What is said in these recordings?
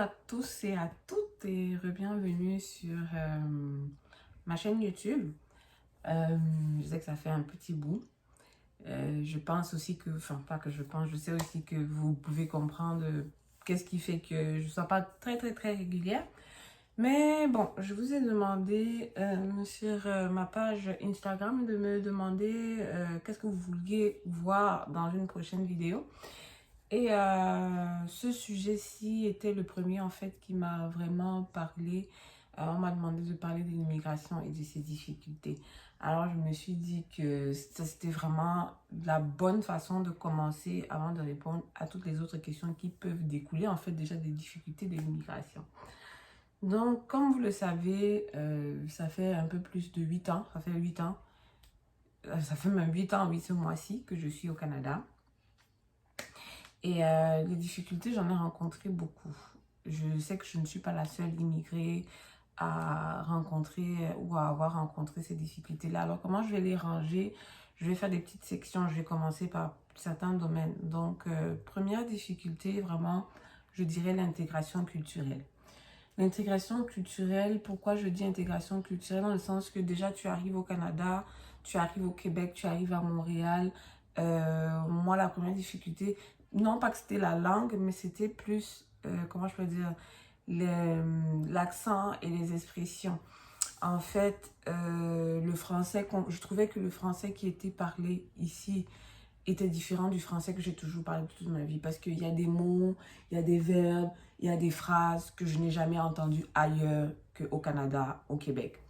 à tous et à toutes et bienvenue sur ma chaîne YouTube. Je sais que ça fait un petit bout. Je pense aussi que, enfin pas que je pense, je sais aussi que vous pouvez comprendre qu'est-ce qui fait que je ne sois pas très régulière. Mais bon, je vous ai demandé sur ma page Instagram de me demander qu'est-ce que vous vouliez voir dans une prochaine vidéo. Et ce sujet-ci était le premier en fait qui m'a vraiment parlé. On m'a demandé de parler de l'immigration et de ses difficultés. Alors je me suis dit que c'était vraiment la bonne façon de commencer avant de répondre à toutes les autres questions qui peuvent découler en fait déjà des difficultés de l'immigration. Donc comme vous le savez, ça fait un peu plus de 8 ans, ça fait 8 ans, ça fait même 8 ans, oui, ce mois-ci que je suis au Canada. Et les difficultés, j'en ai rencontré beaucoup. Je sais que je ne suis pas la seule immigrée à rencontrer ou à avoir rencontré ces difficultés-là. Alors, comment je vais les ranger? Je vais faire des petites sections. Je vais commencer par certains domaines. Donc, première difficulté, vraiment, je dirais l'intégration culturelle. L'intégration culturelle, pourquoi je dis intégration culturelle? Dans le sens que déjà, tu arrives au Canada, tu arrives au Québec, tu arrives à Montréal. Moi, la première difficulté, non pas que c'était la langue, mais c'était plus, comment je peux dire, l'accent et les expressions. En fait, le français, je trouvais que le français qui était parlé ici était différent du français que j'ai toujours parlé toute ma vie. Parce qu'il y a des mots, il y a des verbes, il y a des phrases que je n'ai jamais entendues ailleurs qu'au Canada, au Québec.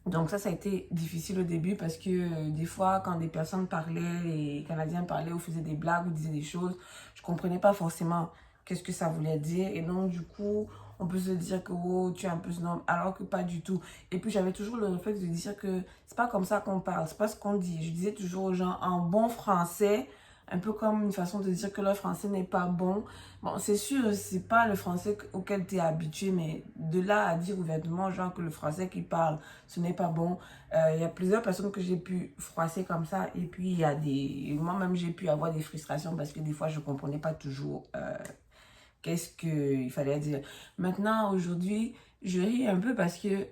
Donc ça a été difficile au début parce que des fois, quand des personnes parlaient, les Canadiens parlaient ou faisaient des blagues ou disaient des choses, je comprenais pas forcément qu'est-ce que ça voulait dire. Et donc, du coup, on peut se dire que oh, tu es un peu snob, alors que pas du tout. Et puis, j'avais toujours le réflexe de dire que c'est pas comme ça qu'on parle, c'est pas ce qu'on dit. Je disais toujours aux gens en bon français, un peu comme une façon de dire que leur français n'est pas bon. Bon, c'est sûr, c'est pas le français auquel tu es habitué, mais de là à dire ouvertement aux gens que le français qu'ils parlent, ce n'est pas bon. Il y a plusieurs personnes que j'ai pu froisser comme ça. Et puis, il y a des... Moi-même, j'ai pu avoir des frustrations parce que des fois, je ne comprenais pas toujours qu'est-ce qu'il fallait dire. Maintenant, aujourd'hui, je ris un peu parce que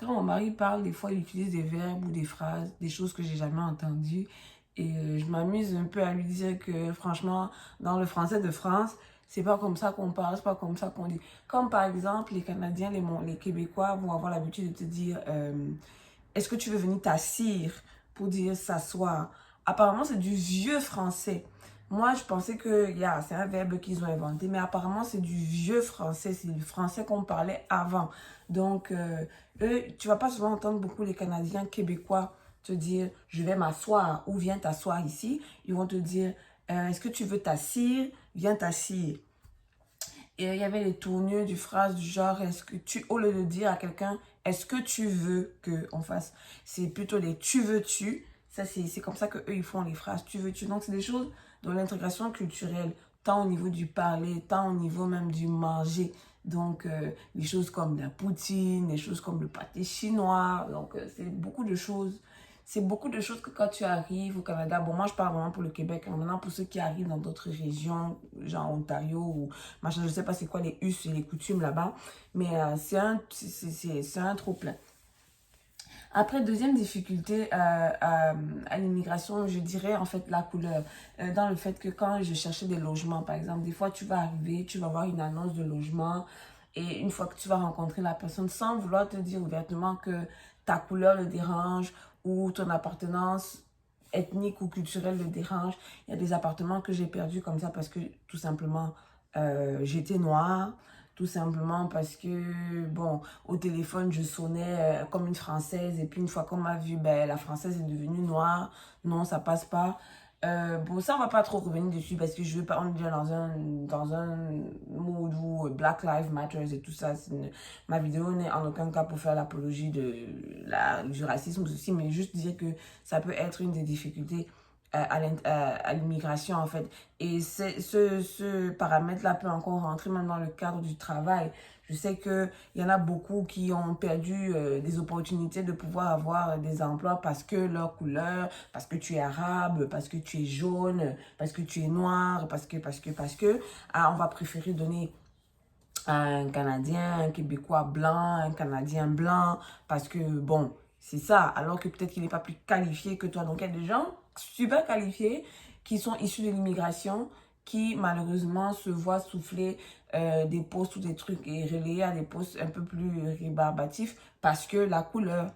quand mon mari parle, des fois, il utilise des verbes ou des phrases, des choses que j'ai jamais entendues. Et je m'amuse un peu à lui dire que, franchement, dans le français de France, c'est pas comme ça qu'on parle, c'est pas comme ça qu'on dit. Comme par exemple, les Canadiens, les Québécois vont avoir l'habitude de te dire est-ce que tu veux venir t'assire pour dire s'asseoir? Apparemment, c'est du vieux français. Moi, je pensais que c'est un verbe qu'ils ont inventé, mais apparemment, c'est du vieux français. C'est le français qu'on parlait avant. Donc, eux, tu vas pas souvent entendre beaucoup les Canadiens québécois te dire je vais m'asseoir ou viens t'asseoir ici. Ils vont te dire est-ce que tu veux t'assire? Viens t'assire. Et il y avait les tournures du phrase du genre, est-ce que tu, au lieu de dire à quelqu'un, est-ce que tu veux qu'on fasse, c'est plutôt les tu veux-tu. Ça, c'est comme ça qu'eux, ils font les phrases, tu veux-tu. Donc, c'est des choses dans l'intégration culturelle, tant au niveau du parler, tant au niveau même du manger. Donc, les choses comme la poutine, les choses comme le pâté chinois. Donc, c'est beaucoup de choses. C'est beaucoup de choses que quand tu arrives au Canada, bon, moi je parle vraiment pour le Québec, hein. Maintenant pour ceux qui arrivent dans d'autres régions, genre Ontario ou machin, je sais pas c'est quoi les us et les coutumes là-bas, mais c'est un trop plein. Après, deuxième difficulté à l'immigration, je dirais en fait la couleur. Dans le fait que quand je cherchais des logements, par exemple, des fois tu vas arriver, tu vas voir une annonce de logement et une fois que tu vas rencontrer la personne sans vouloir te dire ouvertement que ta couleur le dérange ou ton appartenance ethnique ou culturelle le dérange, il y a des appartements que j'ai perdus comme ça parce que tout simplement j'étais noire. Tout simplement parce que, bon, au téléphone, je sonnais comme une Française. Et puis, une fois qu'on m'a vu, ben, la Française est devenue noire. Non, ça passe pas. Bon, ça, on va pas trop revenir dessus parce que je veux pas, on est déjà dans un mood où Black Lives Matter et tout ça. Ma vidéo n'est en aucun cas pour faire l'apologie du racisme aussi, mais juste dire que ça peut être une des difficultés à l'immigration en fait. Et ce paramètre-là peut encore rentrer même dans le cadre du travail. Je sais qu'il y en a beaucoup qui ont perdu des opportunités de pouvoir avoir des emplois parce que leur couleur, parce que tu es arabe, parce que tu es jaune, parce que tu es noir, parce que. Ah, on va préférer donner un Canadien, un Québécois blanc, un Canadien blanc, parce que, bon, c'est ça, alors que peut-être qu'il n'est pas plus qualifié que toi. Donc, il y a des gens super qualifiés qui sont issus de l'immigration, qui, malheureusement, se voient souffler des postes ou des trucs et relayés à des postes un peu plus rébarbatifs parce que la couleur,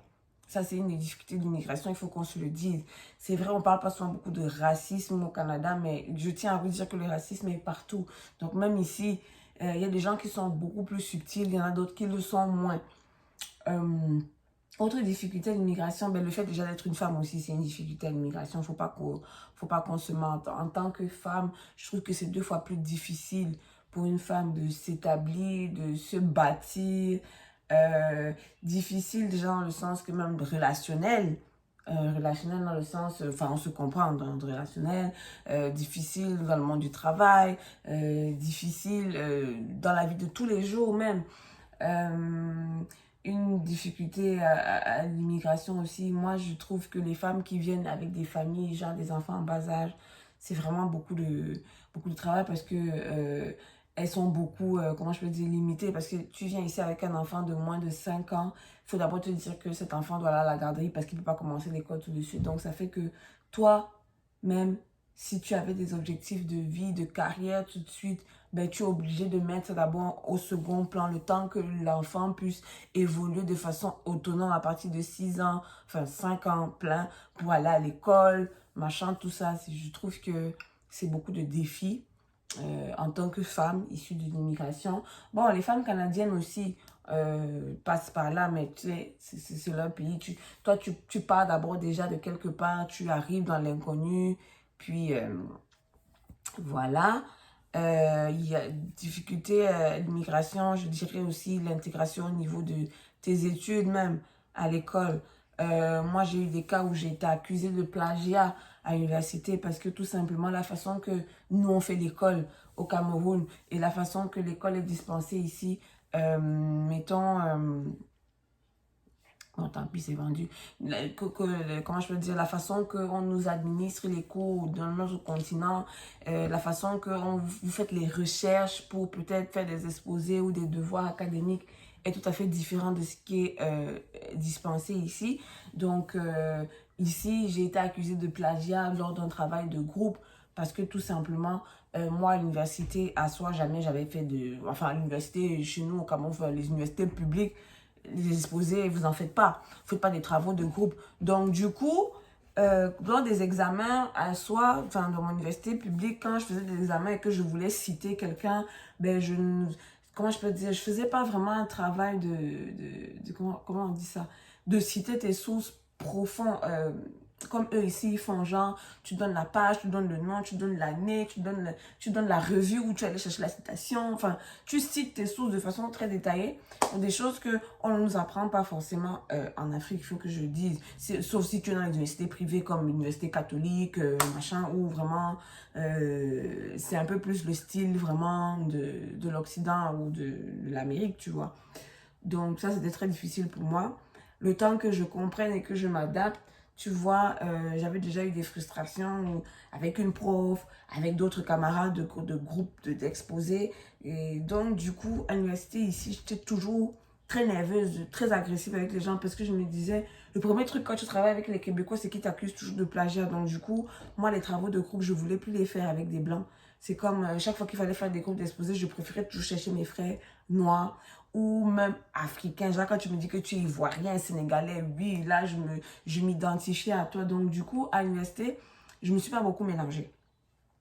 ça, c'est une des difficultés de l'immigration, il faut qu'on se le dise. C'est vrai, on parle pas souvent beaucoup de racisme au Canada, mais je tiens à vous dire que le racisme est partout. Donc, même ici, il y a des gens qui sont beaucoup plus subtils, il y en a d'autres qui le sont moins. Autre difficulté de l'immigration, ben, le fait déjà d'être une femme aussi, c'est une difficulté à l'immigration. Faut pas qu'on se mente. En tant que femme, je trouve que c'est 2 fois plus difficile pour une femme de s'établir, de se bâtir. Difficile déjà dans le sens que même relationnel. Relationnel dans le sens, enfin on se comprend dans le relationnel, difficile dans le monde du travail, difficile dans la vie de tous les jours même. Une difficulté à l'immigration aussi, moi je trouve que les femmes qui viennent avec des familles, genre des enfants en bas âge, c'est vraiment beaucoup de travail parce que elles sont beaucoup, comment je peux dire, limitées. Parce que tu viens ici avec un enfant de moins de 5 ans, il faut d'abord te dire que cet enfant doit aller à la garderie parce qu'il ne peut pas commencer l'école tout de suite. Donc ça fait que toi, même si tu avais des objectifs de vie, de carrière tout de suite, ben, tu es obligé de mettre d'abord au second plan le temps que l'enfant puisse évoluer de façon autonome à partir de 6 ans, enfin 5 ans plein pour aller à l'école, machin, tout ça. Je trouve que c'est beaucoup de défis en tant que femme issue de l'immigration. Bon, les femmes canadiennes aussi passent par là, mais tu sais, c'est leur pays. Toi, tu pars d'abord déjà de quelque part, tu arrives dans l'inconnu, puis voilà. Il y a difficulté l'immigration, je dirais aussi l'intégration au niveau de tes études même à l'école. Moi, j'ai eu des cas où j'ai été accusée de plagiat à l'université parce que tout simplement la façon que nous on fait l'école au Cameroun et la façon que l'école est dispensée ici, mettons, bon, tant pis, c'est vendu. Comment je peux dire, la façon qu'on nous administre les cours dans notre continent, la façon que vous faites les recherches pour peut-être faire des exposés ou des devoirs académiques est tout à fait différent de ce qui est dispensé ici. Donc, ici, j'ai été accusée de plagiat lors d'un travail de groupe parce que tout simplement, moi, à l'université, à soi, jamais j'avais fait de... Enfin, à l'université, chez nous, au Cameroun, enfin, les universités publiques, les exposés, vous en faites pas. Vous faites pas des travaux de groupe. Donc, du coup, lors des examens à soi, enfin, dans mon université publique, quand je faisais des examens et que je voulais citer quelqu'un, ben, comment je peux dire, je faisais pas vraiment un travail comment on dit ça, de citer tes sources profondes, comme eux ici, ils font genre, tu donnes la page, tu donnes le nom, tu donnes l'année, tu donnes la revue où tu allais chercher la citation. Enfin, tu cites tes sources de façon très détaillée. Des choses qu'on ne nous apprend pas forcément en Afrique, il faut que je le dise. Sauf si tu es dans les universités privées comme l'université catholique, machin, où vraiment c'est un peu plus le style vraiment de l'Occident ou de l'Amérique, tu vois. Donc ça, c'était très difficile pour moi. Le temps que je comprenne et que je m'adapte, tu vois, j'avais déjà eu des frustrations avec une prof, avec d'autres camarades de groupe d'exposés. Et donc, du coup, à l'université, ici, j'étais toujours très nerveuse, très agressive avec les gens parce que je me disais, le premier truc quand tu travailles avec les Québécois, c'est qu'ils t'accusent toujours de plagiat. Donc, du coup, moi, les travaux de groupe, je voulais plus les faire avec des Blancs. C'est comme chaque fois qu'il fallait faire des groupes d'exposés, je préférais toujours chercher mes frères noirs ou même africain. Genre, quand tu me dis que tu es ivoirien, sénégalais, oui, là, je m'identifiais à toi. Donc, du coup, à l'université, je ne me suis pas beaucoup mélangée.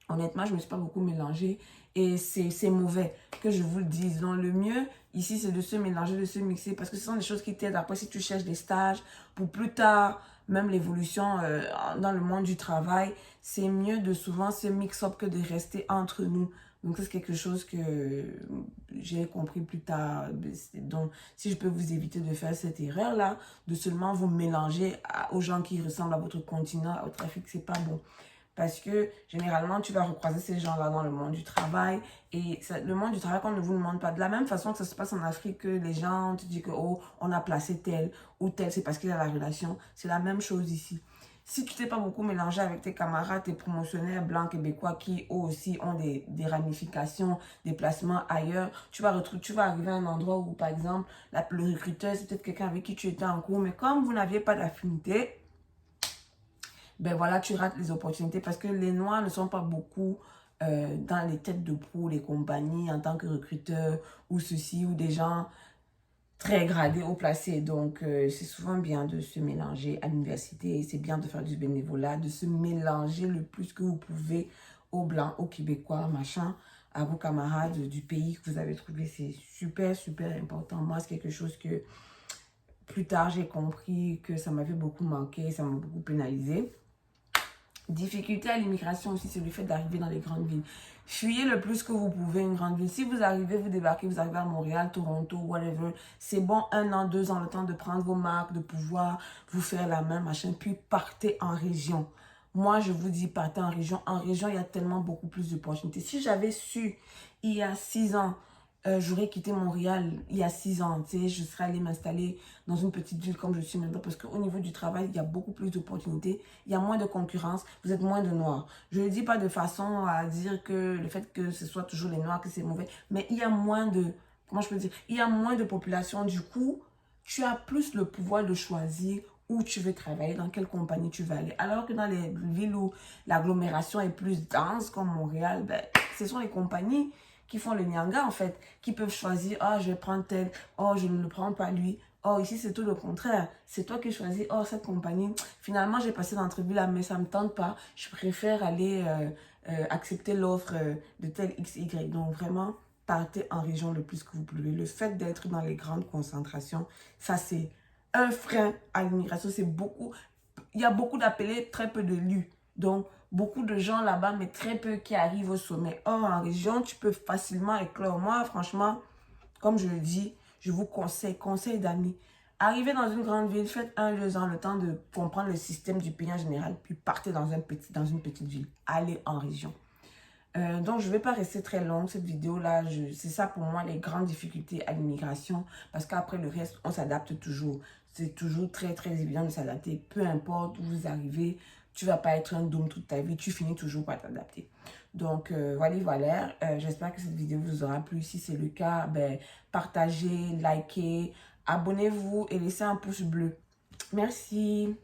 Honnêtement, je ne me suis pas beaucoup mélangée et c'est mauvais que je vous le dise. Donc, le mieux ici, c'est de se mélanger, de se mixer parce que ce sont des choses qui t'aident. Après, si tu cherches des stages pour plus tard, même l'évolution dans le monde du travail, c'est mieux de souvent se mix-up que de rester entre nous. Donc, ça, c'est quelque chose que j'ai compris plus tard. Donc, si je peux vous éviter de faire cette erreur-là, de seulement vous mélanger aux gens qui ressemblent à votre continent, au trafic, c'est pas bon. Parce que généralement, tu vas recroiser ces gens-là dans le monde du travail. Et le monde du travail, on ne vous demande pas. De la même façon que ça se passe en Afrique, que les gens te disent que, oh, on a placé tel ou tel, c'est parce qu'il y a la relation. C'est la même chose ici. Si tu t'es pas beaucoup mélangé avec tes camarades, tes promotionnaires blancs québécois qui eux aussi ont des ramifications, des placements ailleurs, tu vas arriver à un endroit où, par exemple, le recruteur, c'est peut-être quelqu'un avec qui tu étais en cours, mais comme vous n'aviez pas d'affinité, ben voilà, tu rates les opportunités parce que les Noirs ne sont pas beaucoup dans les têtes de proue, les compagnies en tant que recruteurs ou ceci, ou des gens très gradé haut placé. Donc, c'est souvent bien de se mélanger à l'université. C'est bien de faire du bénévolat, de se mélanger le plus que vous pouvez aux Blancs, aux Québécois, machin, à vos camarades du pays que vous avez trouvé. C'est super, super important. Moi, c'est quelque chose que plus tard, j'ai compris que ça m'avait beaucoup manqué, ça m'a beaucoup pénalisé. Difficulté à l'immigration aussi, c'est le fait d'arriver dans les grandes villes. Fuyez le plus que vous pouvez une grande ville. Si vous arrivez, vous débarquez, vous arrivez à Montréal, Toronto, whatever, c'est bon, 1 an, 2 ans, le temps de prendre vos marques, de pouvoir vous faire la main, machin, puis partez en région. Moi, je vous dis, partez en région. En région, il y a tellement beaucoup plus d'opportunités. Si j'avais su, il y a 6 ans, j'aurais quitté Montréal il y a 6 ans, tu sais, je serais allée m'installer dans une petite ville comme je suis maintenant parce qu'au niveau du travail, il y a beaucoup plus d'opportunités, il y a moins de concurrence, vous êtes moins de noirs. Je ne dis pas de façon à dire que le fait que ce soit toujours les noirs que c'est mauvais, mais il y a moins de, comment je peux dire, il y a moins de population, du coup, tu as plus le pouvoir de choisir où tu veux travailler, dans quelle compagnie tu vas aller. Alors que dans les villes où l'agglomération est plus dense comme Montréal, ben, ce sont les compagnies qui font le nyanga en fait, qui peuvent choisir, oh je vais prendre tel, oh je ne le prends pas lui, oh ici c'est tout le contraire, c'est toi qui choisis, oh cette compagnie, finalement j'ai passé l'entrevue là mais ça ne me tente pas, je préfère aller accepter l'offre de tel XY. Donc vraiment, partez en région le plus que vous pouvez. Le fait d'être dans les grandes concentrations, ça c'est un frein à l'immigration, c'est beaucoup, il y a beaucoup d'appelés, très peu de lus. Donc, beaucoup de gens là-bas, mais très peu qui arrivent au sommet. Or, en région, tu peux facilement éclore. Moi, franchement, comme je le dis, je vous conseille d'amis. Arrivez dans une grande ville, faites 1, 2 ans, le temps de comprendre le système du pays en général, puis partez dans une petite ville. Allez en région. Donc, je ne vais pas rester très longue, cette vidéo-là. C'est ça pour moi, les grandes difficultés à l'immigration. Parce qu'après, le reste, on s'adapte toujours. C'est toujours très, très évident de s'adapter. Peu importe où vous arrivez, tu ne vas pas être un doom toute ta vie. Tu finis toujours par t'adapter. Donc, voilà. J'espère que cette vidéo vous aura plu. Si c'est le cas, ben, partagez, likez, abonnez-vous et laissez un pouce bleu. Merci.